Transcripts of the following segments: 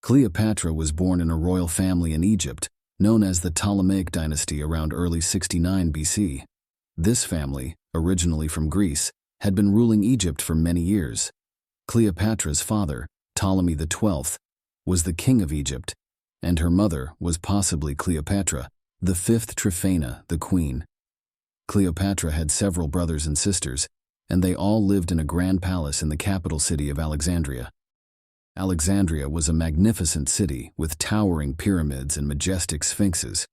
Cleopatra was born in a royal family in Egypt, known as the Ptolemaic dynasty around early 69 BC. This family, originally from Greece, had been ruling Egypt for many years. Cleopatra's father, Ptolemy XII, was the king of Egypt, and her mother was possibly Cleopatra, the fifth Tryphena, the queen. Cleopatra had several brothers and sisters, and they all lived in a grand palace in the capital city of Alexandria. Alexandria was a magnificent city with towering pyramids and majestic sphinxes.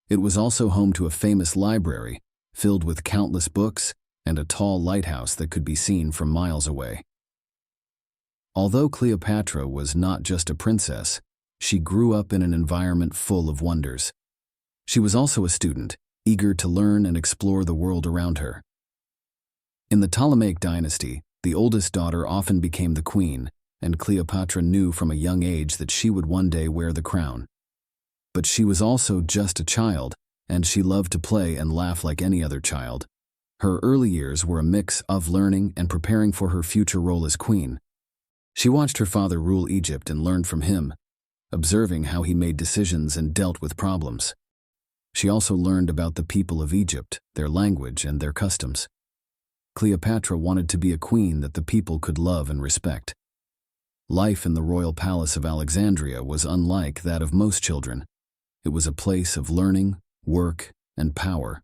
It was also home to a famous library filled with countless books and a tall lighthouse that could be seen from miles away. Although Cleopatra was not just a princess, she grew up in an environment full of wonders. She was also a student, eager to learn and explore the world around her. In the Ptolemaic dynasty, the oldest daughter often became the queen, and Cleopatra knew from a young age that she would one day wear the crown. But she was also just a child, and she loved to play and laugh like any other child. Her early years were a mix of learning and preparing for her future role as queen. She watched her father rule Egypt and learned from him, observing how he made decisions and dealt with problems. She also learned about the people of Egypt, their language, and their customs. Cleopatra wanted to be a queen that the people could love and respect. Life in the royal palace of Alexandria was unlike that of most children. It was a place of learning, work, and power.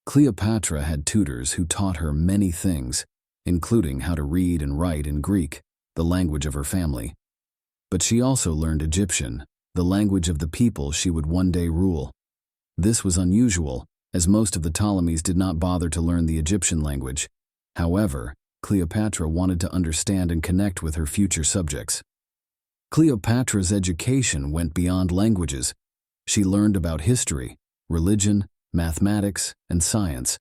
Cleopatra had tutors who taught her many things, including how to read and write in Greek, the language of her family. But she also learned Egyptian, the language of the people she would one day rule. This was unusual, as most of the Ptolemies did not bother to learn the Egyptian language. However, Cleopatra wanted to understand and connect with her future subjects. Cleopatra's education went beyond languages. She learned about history, religion, mathematics, and science.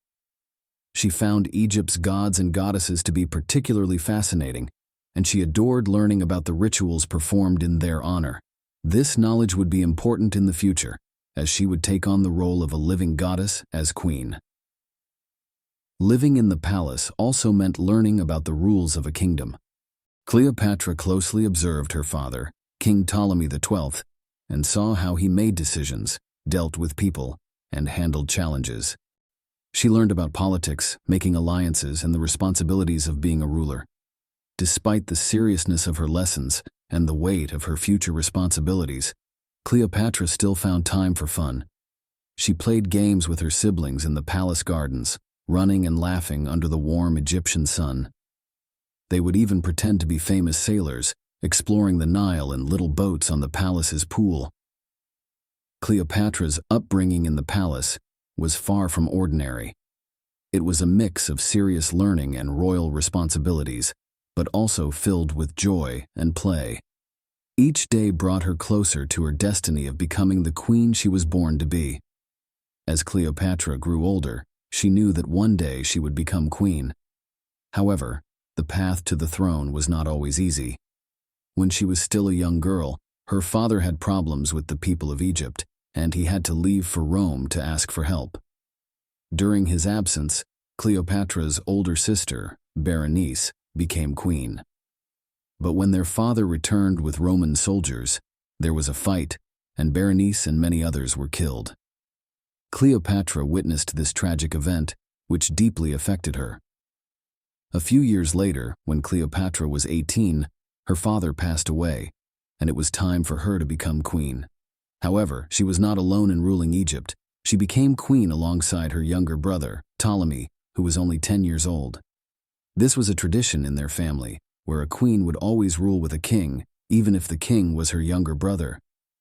She found Egypt's gods and goddesses to be particularly fascinating, and she adored learning about the rituals performed in their honor. This knowledge would be important in the future, as she would take on the role of a living goddess as queen. Living in the palace also meant learning about the rules of a kingdom. Cleopatra closely observed her father, King Ptolemy XII, and saw how he made decisions, dealt with people, and handled challenges. She learned about politics, making alliances, and the responsibilities of being a ruler. Despite the seriousness of her lessons and the weight of her future responsibilities, Cleopatra still found time for fun. She played games with her siblings in the palace gardens, running and laughing under the warm Egyptian sun. They would even pretend to be famous sailors, exploring the Nile in little boats on the palace's pool. Cleopatra's upbringing in the palace was far from ordinary. It was a mix of serious learning and royal responsibilities, but also filled with joy and play. Each day brought her closer to her destiny of becoming the queen she was born to be. As Cleopatra grew older, she knew that one day she would become queen. However, the path to the throne was not always easy. When she was still a young girl, her father had problems with the people of Egypt, and he had to leave for Rome to ask for help. During his absence, Cleopatra's older sister, Berenice, became queen. But when their father returned with Roman soldiers, there was a fight, and Berenice and many others were killed. Cleopatra witnessed this tragic event, which deeply affected her. A few years later, when Cleopatra was 18, her father passed away, and it was time for her to become queen. However, she was not alone in ruling Egypt. She became queen alongside her younger brother, Ptolemy, who was only 10 years old. This was a tradition in their family, where a queen would always rule with a king, even if the king was her younger brother.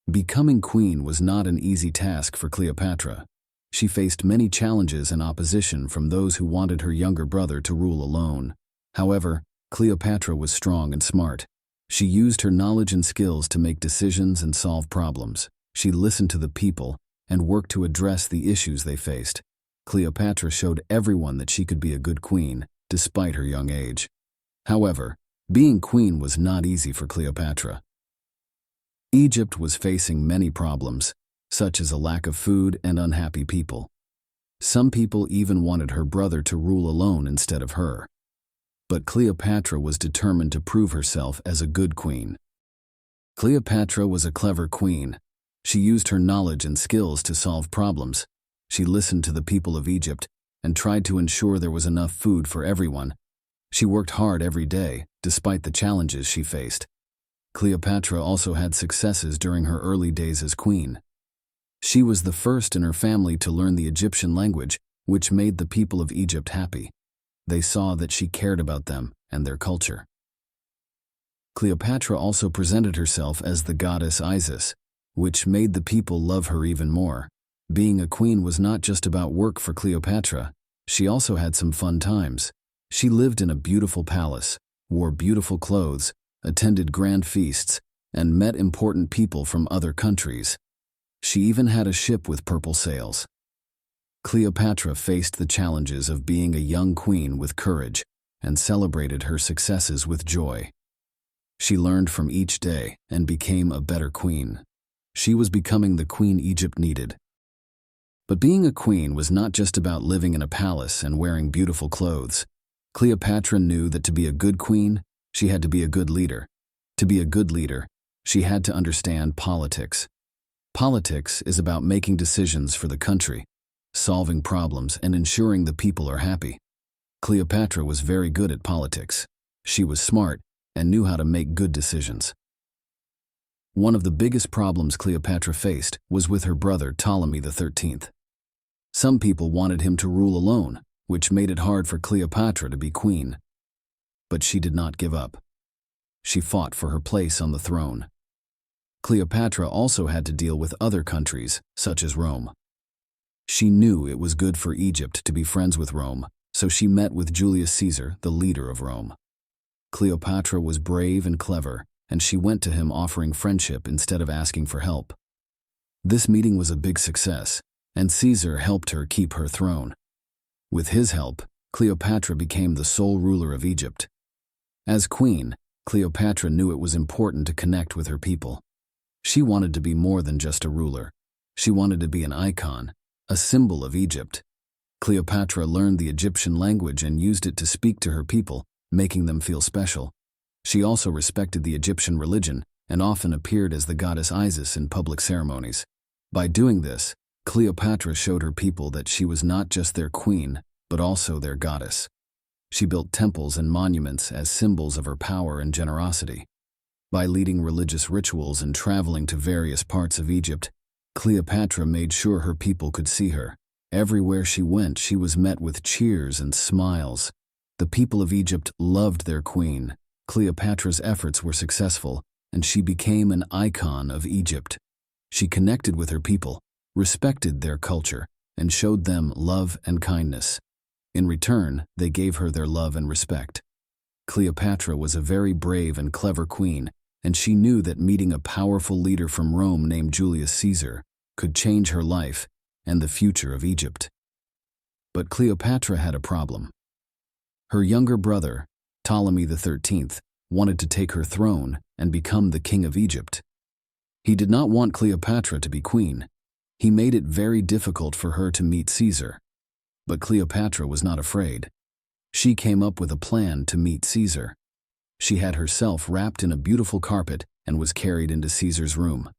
Becoming queen was not an easy task for Cleopatra. She faced many challenges and opposition from those who wanted her younger brother to rule alone. However, Cleopatra was strong and smart. She used her knowledge and skills to make decisions and solve problems. She listened to the people and worked to address the issues they faced. Cleopatra showed everyone that she could be a good queen, despite her young age. However, being queen was not easy for Cleopatra. Egypt was facing many problems, such as a lack of food and unhappy people. Some people even wanted her brother to rule alone instead of her. But Cleopatra was determined to prove herself as a good queen. Cleopatra was a clever queen. She used her knowledge and skills to solve problems. She listened to the people of Egypt and tried to ensure there was enough food for everyone. She worked hard every day, despite the challenges she faced. Cleopatra also had successes during her early days as queen. She was the first in her family to learn the Egyptian language, which made the people of Egypt happy. They saw that she cared about them and their culture. Cleopatra also presented herself as the goddess Isis, which made the people love her even more. Being a queen was not just about work for Cleopatra. She also had some fun times. She lived in a beautiful palace, wore beautiful clothes, attended grand feasts, and met important people from other countries. She even had a ship with purple sails. Cleopatra faced the challenges of being a young queen with courage and celebrated her successes with joy. She learned from each day and became a better queen. She was becoming the queen Egypt needed. But being a queen was not just about living in a palace and wearing beautiful clothes. Cleopatra knew that to be a good queen, she had to be a good leader. To be a good leader, she had to understand politics. Politics is about making decisions for the country, solving problems, and ensuring the people are happy. Cleopatra was very good at politics. She was smart and knew how to make good decisions. One of the biggest problems Cleopatra faced was with her brother Ptolemy XIII. Some people wanted him to rule alone, which made it hard for Cleopatra to be queen. But she did not give up. She fought for her place on the throne. Cleopatra also had to deal with other countries, such as Rome. She knew it was good for Egypt to be friends with Rome, so she met with Julius Caesar, the leader of Rome. Cleopatra was brave and clever, and she went to him offering friendship instead of asking for help. This meeting was a big success, and Caesar helped her keep her throne. With his help, Cleopatra became the sole ruler of Egypt. As queen, Cleopatra knew it was important to connect with her people. She wanted to be more than just a ruler. She wanted to be an icon, a symbol of Egypt. Cleopatra learned the Egyptian language and used it to speak to her people, making them feel special. She also respected the Egyptian religion and often appeared as the goddess Isis in public ceremonies. By doing this, Cleopatra showed her people that she was not just their queen, but also their goddess. She built temples and monuments as symbols of her power and generosity. By leading religious rituals and traveling to various parts of Egypt, Cleopatra made sure her people could see her. Everywhere she went, she was met with cheers and smiles. The people of Egypt loved their queen. Cleopatra's efforts were successful, and she became an icon of Egypt. She connected with her people, respected their culture, and showed them love and kindness. In return, they gave her their love and respect. Cleopatra was a very brave and clever queen, and she knew that meeting a powerful leader from Rome named Julius Caesar could change her life and the future of Egypt. But Cleopatra had a problem. Her younger brother, Ptolemy XIII, wanted to take her throne and become the king of Egypt. He did not want Cleopatra to be queen. He made it very difficult for her to meet Caesar. But Cleopatra was not afraid. She came up with a plan to meet Caesar. She had herself wrapped in a beautiful carpet and was carried into Caesar's room.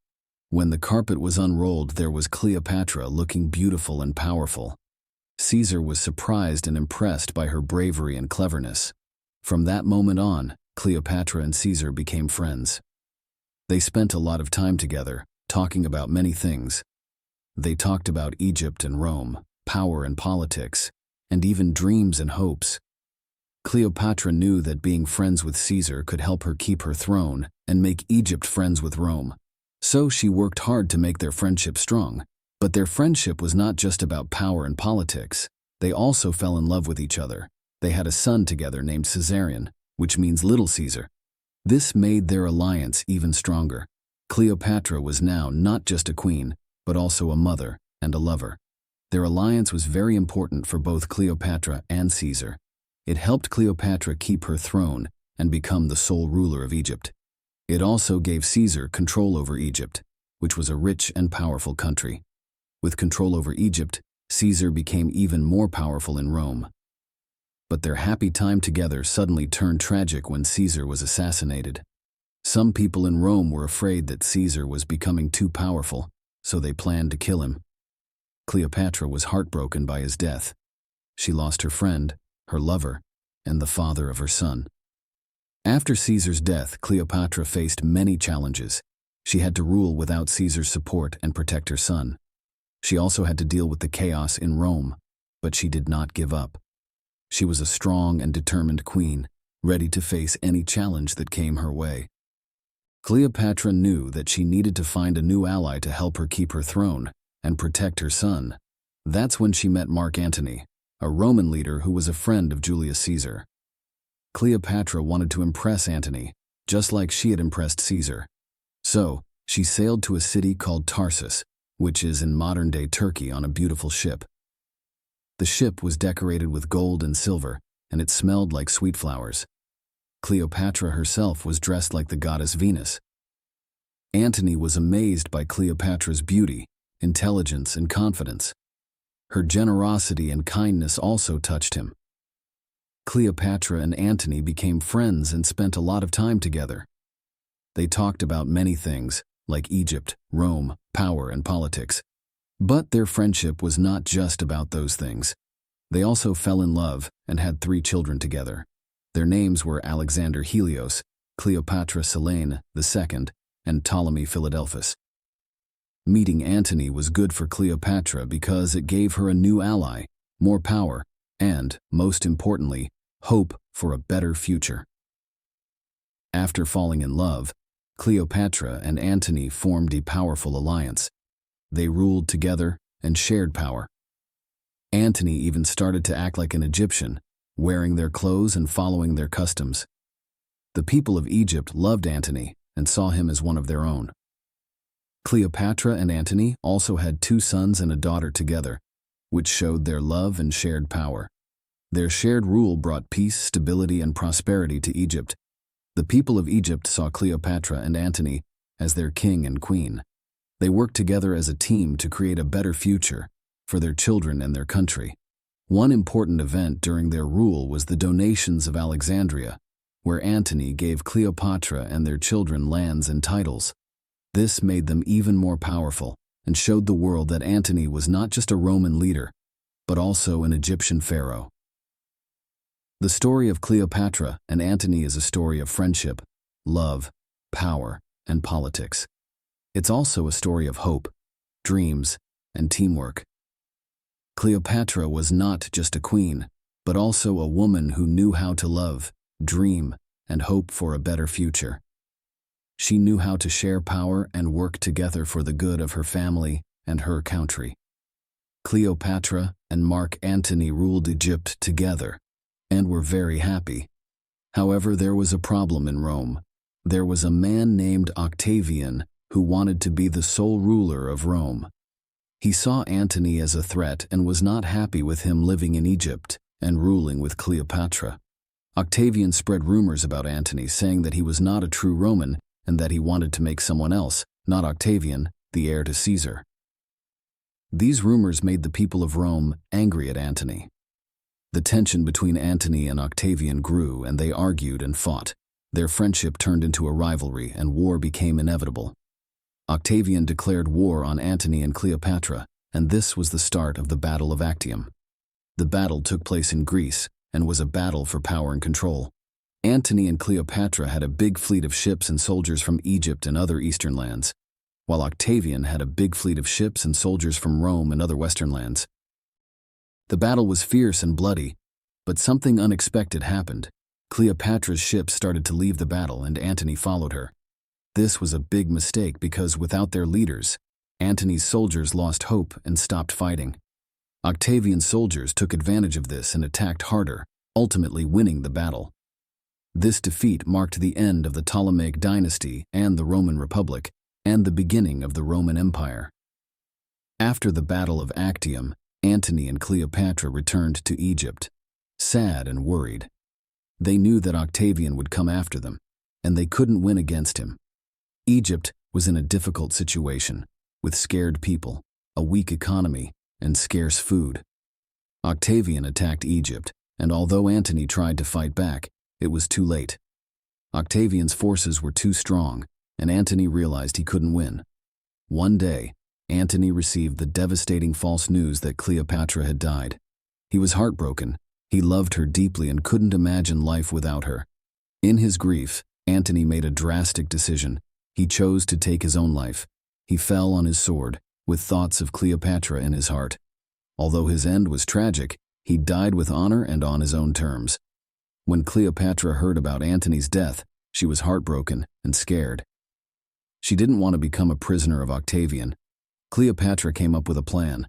When the carpet was unrolled, there was Cleopatra looking beautiful and powerful. Caesar was surprised and impressed by her bravery and cleverness. From that moment on, Cleopatra and Caesar became friends. They spent a lot of time together, talking about many things. They talked about Egypt and Rome, power and politics, and even dreams and hopes. Cleopatra knew that being friends with Caesar could help her keep her throne and make Egypt friends with Rome. So she worked hard to make their friendship strong. But their friendship was not just about power and politics. They also fell in love with each other. They had a son together named Caesarion, which means Little Caesar. This made their alliance even stronger. Cleopatra was now not just a queen, but also a mother and a lover. Their alliance was very important for both Cleopatra and Caesar. It helped Cleopatra keep her throne and become the sole ruler of Egypt. It also gave Caesar control over Egypt, which was a rich and powerful country. With control over Egypt, Caesar became even more powerful in Rome. But their happy time together suddenly turned tragic when Caesar was assassinated. Some people in Rome were afraid that Caesar was becoming too powerful, so they planned to kill him. Cleopatra was heartbroken by his death. She lost her friend, her lover, and the father of her son. After Caesar's death, Cleopatra faced many challenges. She had to rule without Caesar's support and protect her son. She also had to deal with the chaos in Rome, but she did not give up. She was a strong and determined queen, ready to face any challenge that came her way. Cleopatra knew that she needed to find a new ally to help her keep her throne and protect her son. That's when she met Mark Antony, a Roman leader who was a friend of Julius Caesar. Cleopatra wanted to impress Antony, just like she had impressed Caesar. So, she sailed to a city called Tarsus, which is in modern-day Turkey, on a beautiful ship. The ship was decorated with gold and silver, and it smelled like sweet flowers. Cleopatra herself was dressed like the goddess Venus. Antony was amazed by Cleopatra's beauty, intelligence, and confidence. Her generosity and kindness also touched him. Cleopatra and Antony became friends and spent a lot of time together. They talked about many things, like Egypt, Rome, power, and politics. But their friendship was not just about those things. They also fell in love and had 3 children together. Their names were Alexander Helios, Cleopatra Selene II, and Ptolemy Philadelphus. Meeting Antony was good for Cleopatra because it gave her a new ally, more power, and, most importantly, hope for a better future. After falling in love, Cleopatra and Antony formed a powerful alliance. They ruled together and shared power. Antony even started to act like an Egyptian, wearing their clothes and following their customs. The people of Egypt loved Antony and saw him as one of their own. Cleopatra and Antony also had 2 sons and a daughter together, which showed their love and shared power. Their shared rule brought peace, stability, and prosperity to Egypt. The people of Egypt saw Cleopatra and Antony as their king and queen. They worked together as a team to create a better future for their children and their country. One important event during their rule was the donations of Alexandria, where Antony gave Cleopatra and their children lands and titles. This made them even more powerful and showed the world that Antony was not just a Roman leader, but also an Egyptian pharaoh. The story of Cleopatra and Antony is a story of friendship, love, power, and politics. It's also a story of hope, dreams, and teamwork. Cleopatra was not just a queen, but also a woman who knew how to love, dream, and hope for a better future. She knew how to share power and work together for the good of her family and her country. Cleopatra and Mark Antony ruled Egypt together and were very happy. However, there was a problem in Rome. There was a man named Octavian who wanted to be the sole ruler of Rome. He saw Antony as a threat and was not happy with him living in Egypt and ruling with Cleopatra. Octavian spread rumors about Antony, saying that he was not a true Roman and that he wanted to make someone else, not Octavian, the heir to Caesar. These rumors made the people of Rome angry at Antony. The tension between Antony and Octavian grew, and they argued and fought. Their friendship turned into a rivalry, and war became inevitable. Octavian declared war on Antony and Cleopatra, and this was the start of the Battle of Actium. The battle took place in Greece and was a battle for power and control. Antony and Cleopatra had a big fleet of ships and soldiers from Egypt and other eastern lands, while Octavian had a big fleet of ships and soldiers from Rome and other western lands. The battle was fierce and bloody, but something unexpected happened. Cleopatra's ship started to leave the battle and Antony followed her. This was a big mistake because without their leaders, Antony's soldiers lost hope and stopped fighting. Octavian's soldiers took advantage of this and attacked harder, ultimately winning the battle. This defeat marked the end of the Ptolemaic dynasty and the Roman Republic, and the beginning of the Roman Empire. After the Battle of Actium, Antony and Cleopatra returned to Egypt, sad and worried. They knew that Octavian would come after them, and they couldn't win against him. Egypt was in a difficult situation, with scared people, a weak economy, and scarce food. Octavian attacked Egypt, and although Antony tried to fight back, it was too late. Octavian's forces were too strong, and Antony realized he couldn't win. One day, Antony received the devastating false news that Cleopatra had died. He was heartbroken. He loved her deeply and couldn't imagine life without her. In his grief, Antony made a drastic decision. He chose to take his own life. He fell on his sword, with thoughts of Cleopatra in his heart. Although his end was tragic, he died with honor and on his own terms. When Cleopatra heard about Antony's death, she was heartbroken and scared. She didn't want to become a prisoner of Octavian. Cleopatra came up with a plan.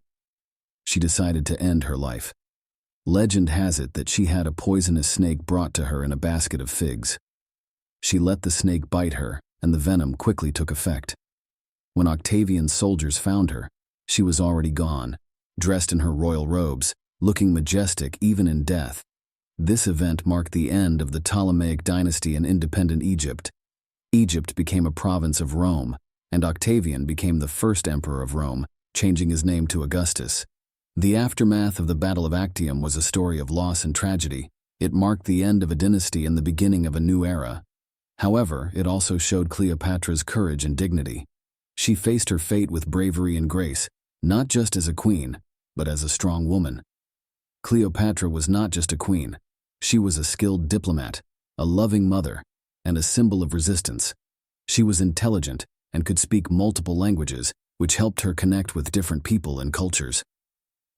She decided to end her life. Legend has it that she had a poisonous snake brought to her in a basket of figs. She let the snake bite her, and the venom quickly took effect. When Octavian's soldiers found her, she was already gone, dressed in her royal robes, looking majestic even in death. This event marked the end of the Ptolemaic dynasty in independent Egypt. Egypt became a province of Rome, and Octavian became the first emperor of Rome, changing his name to Augustus. The aftermath of the Battle of Actium was a story of loss and tragedy. It marked the end of a dynasty and the beginning of a new era. However, it also showed Cleopatra's courage and dignity. She faced her fate with bravery and grace, not just as a queen, but as a strong woman. Cleopatra was not just a queen. She was a skilled diplomat, a loving mother, and a symbol of resistance. She was intelligent and could speak multiple languages, which helped her connect with different people and cultures.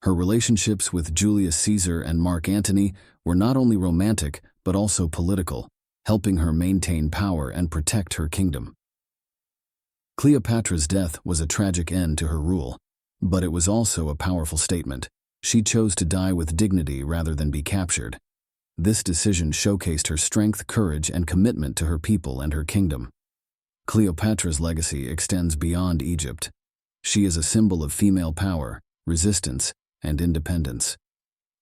Her relationships with Julius Caesar and Mark Antony were not only romantic, but also political, helping her maintain power and protect her kingdom. Cleopatra's death was a tragic end to her rule, but it was also a powerful statement. She chose to die with dignity rather than be captured. This decision showcased her strength, courage, and commitment to her people and her kingdom. Cleopatra's legacy extends beyond Egypt. She is a symbol of female power, resistance, and independence.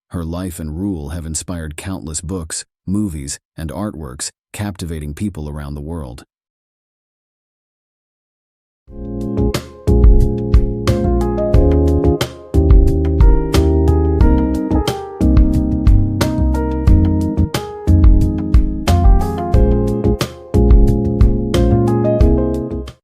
Her life and rule have inspired countless books, movies, and artworks, captivating people around the world.